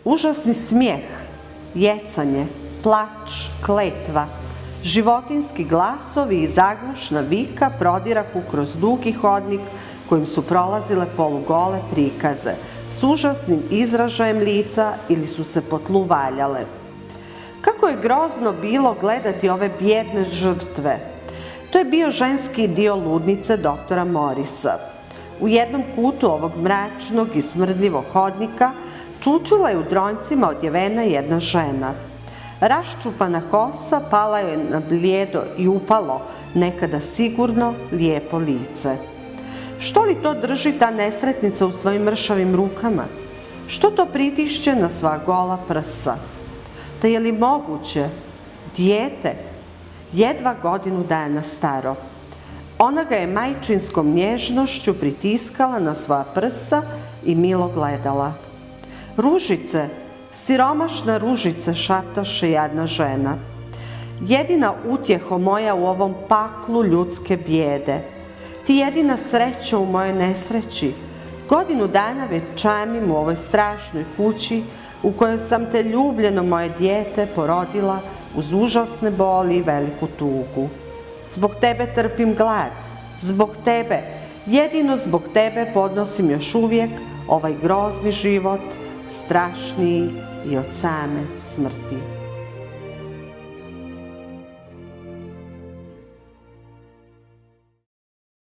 Užasni smijeh, jecanje, plač, kletva, životinjski glasovi i zaglušna vika prodirahu kroz dugi hodnik kojim su prolazile polugole prikaze, s užasnim izražajem lica ili su se po tlu valjale. Kako je grozno bilo gledati ove bijedne žrtve. To je bio ženski dio ludnice doktora Morisa. U jednom kutu ovog mračnog i smrdljivog hodnika čučula je u dronjcima odjevena jedna žena. Raščupana kosa pala je na blijedo i upalo, nekada sigurno, lijepo lice. Što li to drži ta nesretnica u svojim mršavim rukama? Što to pritišće na sva gola prsa? Da je li moguće? Dijete, jedva godinu dana staro. Ona ga je majčinskom nježnošću pritiskala na svoja prsa i milo gledala. Ružice, siromašna Ružice, šaptaše jadna žena. Jedina utjeho moja u ovom paklu ljudske bijede. Ti jedina sreća u mojoj nesreći. Godinu dana već čamim u ovoj strašnoj kući u kojoj sam te ljubljeno moje dijete porodila uz užasne boli i veliku tugu. Zbog tebe trpim glad, zbog tebe, jedino zbog tebe podnosim još uvijek ovaj grozni život, strašniji i od same smrti.